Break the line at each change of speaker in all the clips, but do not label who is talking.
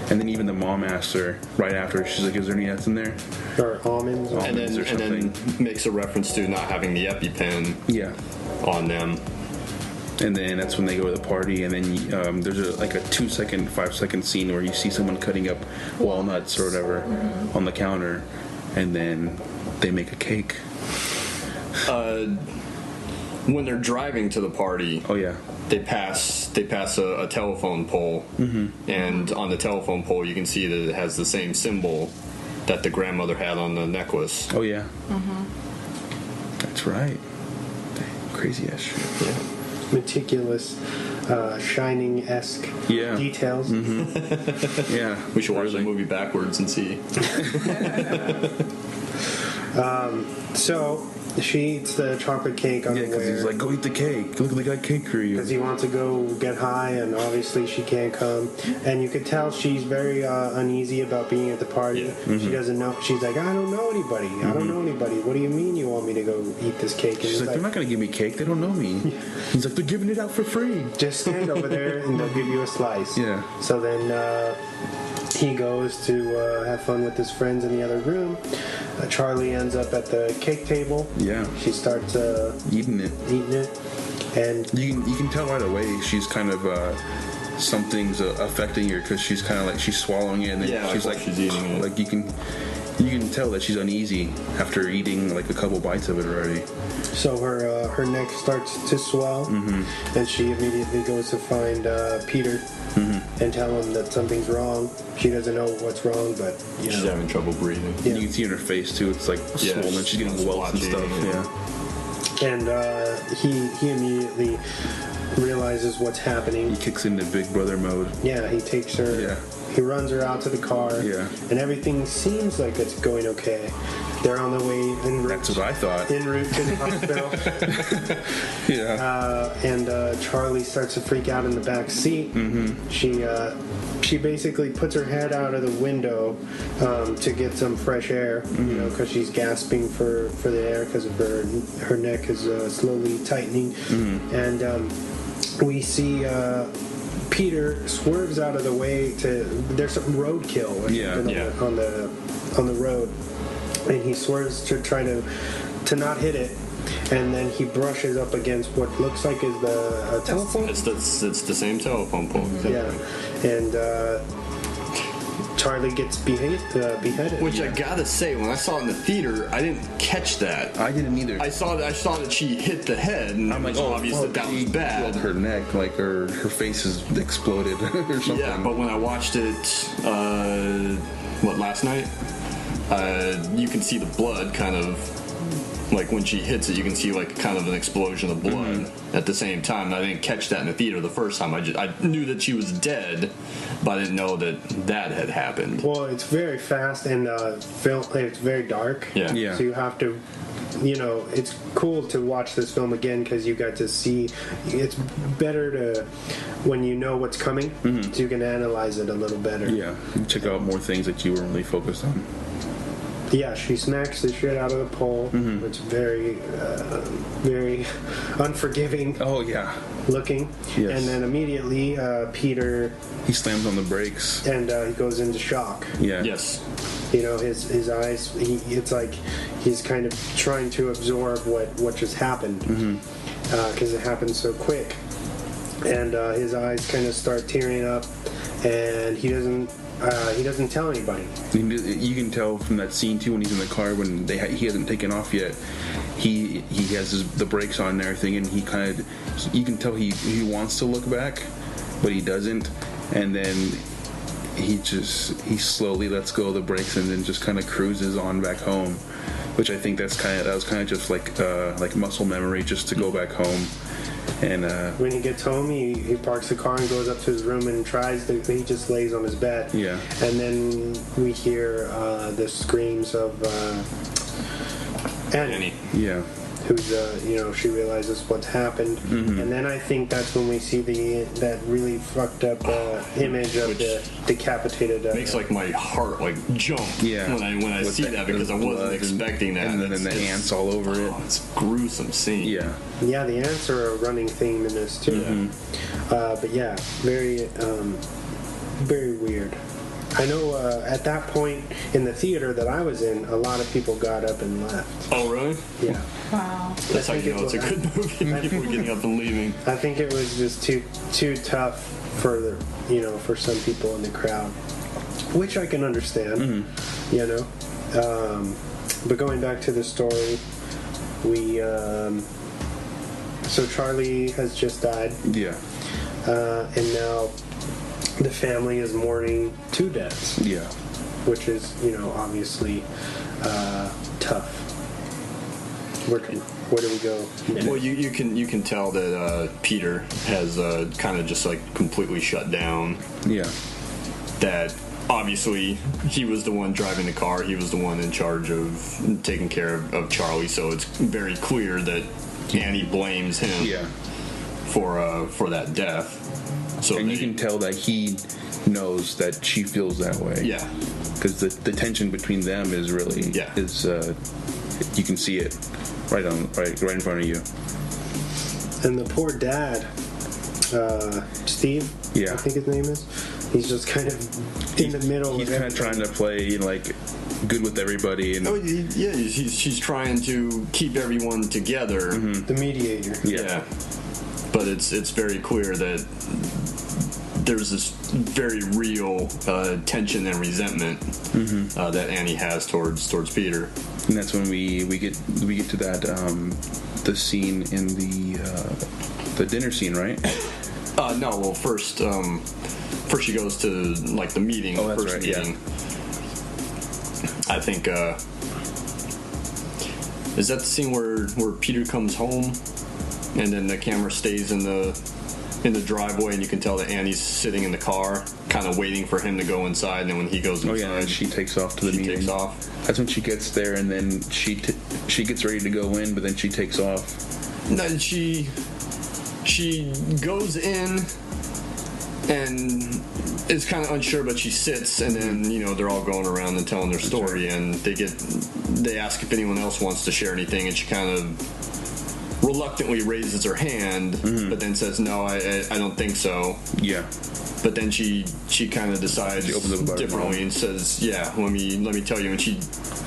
And then even the mom asked her right after, she's like, is there any nuts in there?
Or almonds.
And then makes a reference to not having the EpiPen on them.
And then that's when they go to the party, and then there's a 2-second, 5-second scene where you see someone cutting up walnuts or whatever on the counter, and then they make a cake.
When they're driving to the party, they pass a telephone pole, and on the telephone pole you can see that it has the same symbol that the grandmother had on the necklace.
Oh yeah, that's right. Crazy ass shit.
Yeah. Meticulous, Shining-esque details.
Yeah,
we should watch the movie backwards and see.
So she eats the chocolate cake unaware.
Yeah, because he's like, go eat the cake. Look, they got cake for you.
Because he wants to go get high, and obviously she can't come. And you could tell she's very uneasy about being at the party. Yeah. She doesn't know. She's like, I don't know anybody. I don't know anybody. What do you mean you want me to go eat this cake? And
she's like, they're not going to give me cake. They don't know me. He's like, they're giving it out for free.
Just stand over there, and they'll give you a slice.
Yeah.
So then he goes to have fun with his friends in the other room. Charlie ends up at the cake table.
Yeah.
She starts
eating it.
And
you can tell right away she's kind of something's affecting her, because she's kind of like she's swallowing it, and then she's like
she's eating it.
Like you can tell that she's uneasy after eating like a couple bites of it already.
So her neck starts to swell, and she immediately goes to find Peter and tell him that something's wrong. She doesn't know what's wrong, but
she's having trouble breathing.
Yeah. You can see in her face too; it's like swollen. She's getting welts and stuff.
And he immediately realizes what's happening.
He kicks into Big Brother mode.
Yeah, he takes her. Yeah. He runs her out to the car.
Yeah.
And everything seems like it's going okay. They're on the way en route.
That's what I thought.
En route to the hospital. And Charlie starts to freak out in the back seat. She basically puts her head out of the window to get some fresh air, because she's gasping for the air because of her neck is slowly tightening. And we see Peter swerves out of the way there's some roadkill on the road, and he swerves to try to not hit it, and then he brushes up against what looks like is the telephone.
It's the same telephone pole. Exactly.
Yeah, and Charlie gets beheaded.
Which I gotta say, when I saw it in the theater, I didn't catch that.
I didn't either.
I saw that she hit the head, and
I'm like,
it was obvious that was bad.
Her neck, like her face is exploded or something.
Yeah, but when I watched it, last night, you can see the blood kind of. Like when she hits it, you can see like kind of an explosion of blood at the same time. And I didn't catch that in the theater the first time. I knew that she was dead, but I didn't know that had happened.
Well, it's very fast and it's very dark.
Yeah.
So you have to, it's cool to watch this film again because you got to see. It's better to when you know what's coming, so you can analyze it a little better.
Yeah, you check out more things that you weren't really focused on.
Yeah, she smacks the shit out of the pole. It's very, very unforgiving.
Oh, yeah.
Looking.
Yes.
And then immediately, Peter...
He slams on the brakes.
And he goes into shock.
Yeah.
Yes.
His eyes, it's like he's kind of trying to absorb what just happened. Because it happened so quick. And his eyes kind of start tearing up. And he doesn't tell anybody.
You can tell from that scene too when he's in the car when he hasn't taken off yet. He has the brakes on and everything, and he kind of you can tell he wants to look back, but he doesn't. And then he slowly lets go of the brakes and then just kind of cruises on back home, which I think that was kind of just like muscle memory just to go back home. And
when he gets home, he parks the car and goes up to his room and he just lays on his bed.
Yeah.
And then we hear the screams of Annie.
Yeah.
Who's she realizes what's happened, and then I think that's when we see that really fucked up image of the decapitated.
Makes like my heart like jump.
Yeah.
When I see that because I wasn't expecting that.
And then the ants all over it.
It's a gruesome scene.
Yeah. Yeah, the ants are a running theme in this too. But yeah, very, very weird. I know at that point in the theater that I was in, a lot of people got up and left.
Oh, really?
Yeah.
Wow.
That's how you know it's a good movie. People getting up and leaving.
I think it was just too tough for for some people in the crowd, which I can understand. But going back to the story, we so Charlie has just died.
Yeah.
And now the family is mourning 2 deaths.
Yeah.
Which is, obviously tough. Where do we go?
Well, you can tell that Peter has kind of just like completely shut down.
Yeah.
That obviously he was the one driving the car. He was the one in charge of taking care of Charlie. So it's very clear that Annie blames him.
Yeah.
For that death. So
and you can tell that he knows that she feels that way.
Yeah.
Because the tension between them is really you can see it right in front of you.
And the poor dad, Steve,
yeah,
I think his name is. He's just kind of in the middle.
He's kind of trying to play like good with everybody, and
she's trying to keep everyone together.
Mm-hmm. The mediator.
Yeah. But it's very clear that there's this very real tension and resentment that Annie has towards Peter.
And that's when we get to that the scene in the dinner scene, right?
No. Well, first she goes to like the meeting.
Oh, that's
first
right.
Meeting.
Yeah.
I think is that the scene where Peter comes home, and then the camera stays in the driveway, and you can tell that Annie's sitting in the car, kind of waiting for him to go inside. And then when he goes inside,
and she takes off to the meeting.
Takes off.
That's when she gets there, and then she gets ready to go in, but then she takes off.
No, she goes in and is kind of unsure, but she sits, and then they're all going around and telling their story, and they ask if anyone else wants to share anything, and she kind of reluctantly raises her hand, but then says, no, I don't think so.
Yeah.
But then she kind of decides differently and says, yeah, let me tell you. And she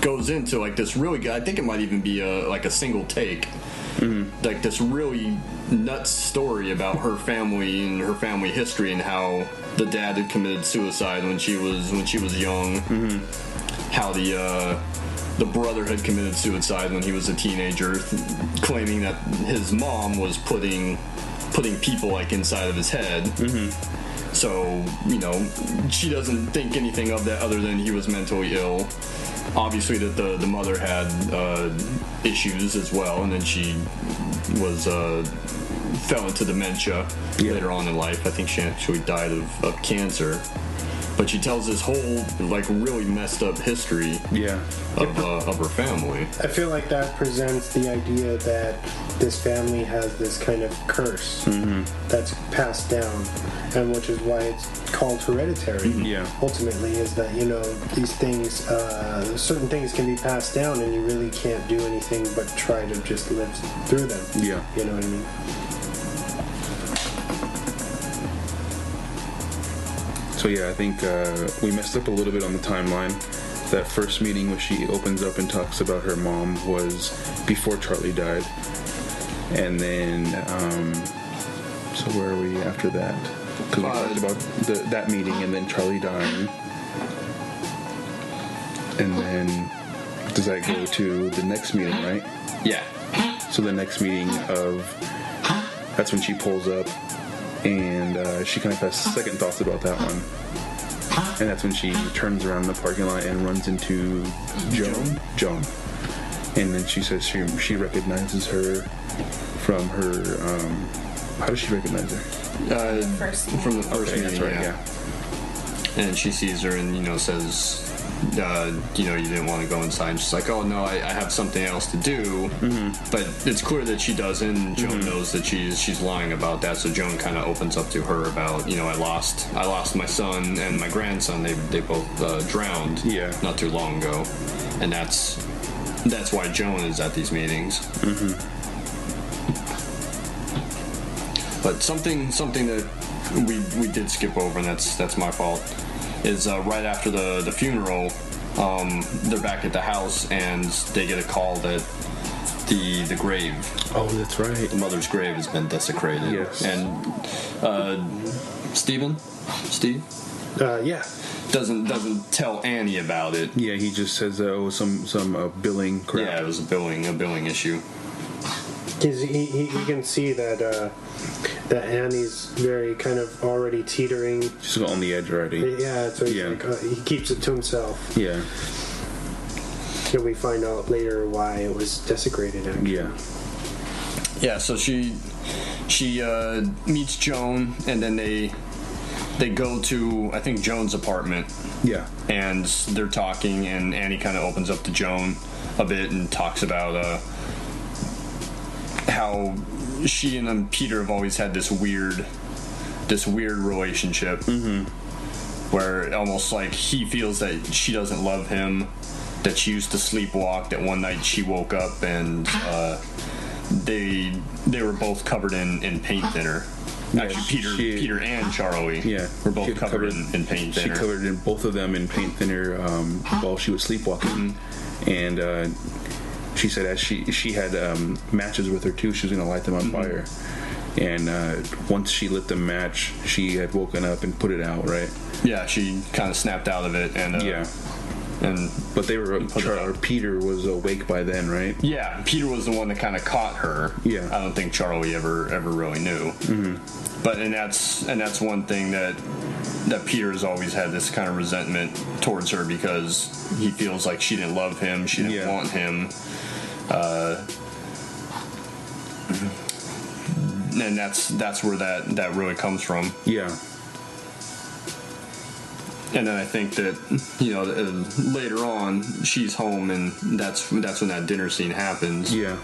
goes into like this really, I think it might even be a single take, like this really nuts story about her family and her family history, and how the dad had committed suicide when she was young, how the brother had committed suicide when he was a teenager, claiming that his mom was putting people like inside of his head. So she doesn't think anything of that other than he was mentally ill. Obviously that the mother had issues as well, and then she was fell into dementia later on in life. I think she actually died of cancer. But she tells this whole like really messed up history of her family.
I feel like that presents the idea that this family has this kind of curse that's passed down, and which is why it's called hereditary. Ultimately, is that these things, certain things can be passed down, and you really can't do anything but try to just live through them.
Yeah,
you know what I mean.
So I think we messed up a little bit on the timeline. That first meeting where she opens up and talks about her mom was before Charlie died. And then, so where are we after that? Because we talked about that meeting and then Charlie dying. And then, does that go to the next meeting, right?
Yeah.
So the next meeting that's when she pulls up. And she kind of has second thoughts about that one. And that's when she turns around in the parking lot and runs into Joan. And then she says she recognizes her from her... how does she recognize her?
From the first meeting,
that's right, yeah.
And she sees her and, says... you didn't want to go inside. And she's like, oh no, I have something else to do. But it's clear that she doesn't. And Joan knows that she's lying about that. So Joan kind of opens up to her about, I lost my son and my grandson. They both drowned not too long ago, and that's why Joan is at these meetings. But something that we did skip over, and that's my fault. is right after the funeral. They're back at the house and they get a call that the grave.
Oh, that's right.
The mother's grave has been desecrated.
Yes.
And Steve
Yeah.
doesn't tell Annie about it.
Yeah, he just says some billing crap.
Yeah, it was a billing issue.
He can see that Annie's very kind of already teetering.
She's on the edge already.
Yeah, so he's like, he keeps it to himself.
Yeah.
And we find out later why it was desecrated, actually.
Yeah.
Yeah, so she meets Joan, and then they go to, I think, Joan's apartment.
Yeah.
And they're talking, and Annie kind of opens up to Joan a bit and talks about how she and Peter have always had this weird relationship, where almost like he feels that she doesn't love him, that she used to sleepwalk, that one night she woke up and they were both covered in paint thinner. Actually, Peter and Charlie were both covered in paint thinner.
She covered in both of them in paint thinner while she was sleepwalking. And she said as she had matches with her too, she was going to light them on fire. And once she lit the match, she had woken up and put it out, right?
Yeah, she kind of snapped out of it. And
but Peter was awake by then, right?
Yeah, Peter was the one that kind of caught her. Yeah, I don't think Charlie ever really knew. But and that's one thing that Peter has always had this kind of resentment towards her, because he feels like she didn't love him, she didn't want him, and that's where that really comes from. Yeah. And then I think that, later on, she's home, and that's when that dinner scene happens. Yeah.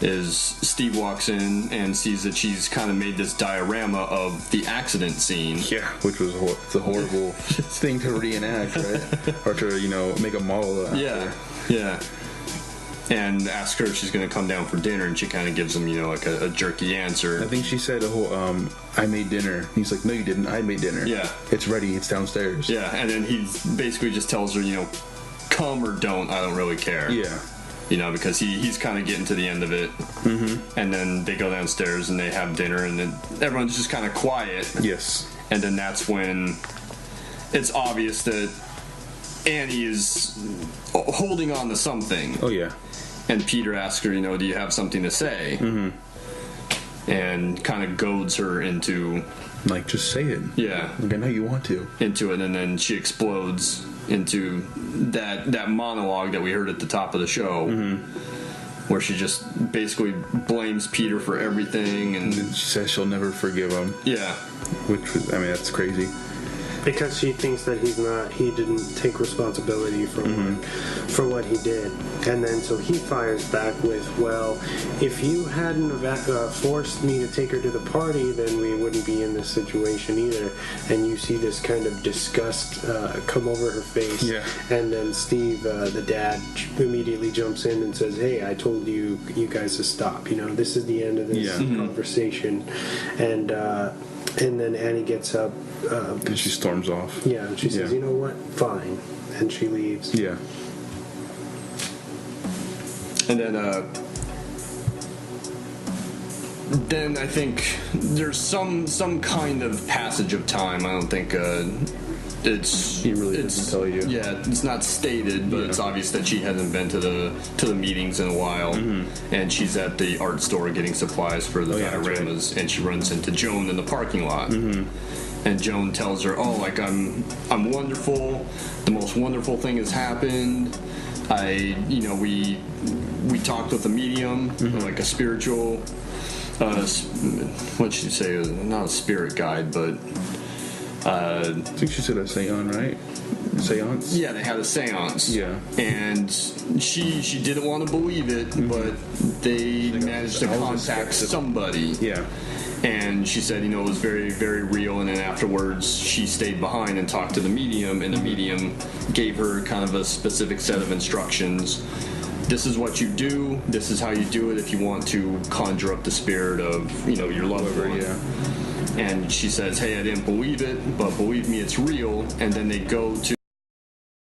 Is Steve walks in and sees that she's kind of made this diorama of the accident scene. Yeah, which was
it's a horrible thing to reenact, right? Or to, make a model of.
Yeah, yeah. And asks her if she's going to come down for dinner, and she kind of gives him, like a jerky answer.
I think she said, I made dinner. He's like, no, you didn't. I made dinner. Yeah. It's ready. It's downstairs.
Yeah, and then he basically just tells her, come or don't, I don't really care. Yeah. Because he's kind of getting to the end of it. And then they go downstairs and they have dinner, and then everyone's just kind of quiet. Yes. And then that's when it's obvious that Annie is holding on to something. Oh, yeah. And Peter asks her, do you have something to say? And kind of goads her into...
Like, just say it. Yeah. Like, I know you want to.
Into it, and then she explodes into that monologue that we heard at the top of the show, where she just basically blames Peter for everything, and
she says she'll never forgive him. Yeah. Which was, that's crazy.
Because she thinks that he didn't take responsibility for what he did. And then so he fires back with, well, if you hadn't forced me to take her to the party, then we wouldn't be in this situation either. And you see this kind of disgust come over her face. Yeah. And then Steve, the dad, immediately jumps in and says, hey, I told you guys to stop. This is the end of this conversation. And then Annie gets up.
And she storms off.
Yeah, and she says, you know what? Fine. And she leaves. Yeah.
And then I think there's some kind of passage of time. I don't think
he really doesn't tell you.
Yeah, it's not stated, but it's obvious that she hasn't been to the meetings in a while, and she's at the art store getting supplies for the dioramas, and she runs into Joan in the parking lot. And Joan tells her, I'm wonderful. The most wonderful thing has happened. We talked with a medium, like a spiritual, what'd she say? Not a spirit guide, but
I think she said a seance, right? Seance?
Yeah, they had a seance. Yeah. And she didn't want to believe it, but they managed to contact somebody. Yeah. And she said, it was very, very real. And then afterwards, she stayed behind and talked to the medium, and the medium gave her kind of a specific set of instructions. This is what you do. This is how you do it if you want to conjure up the spirit of, your loved one. Yeah. and she says, "Hey, I didn't believe it, but believe me, it's real." And then they go to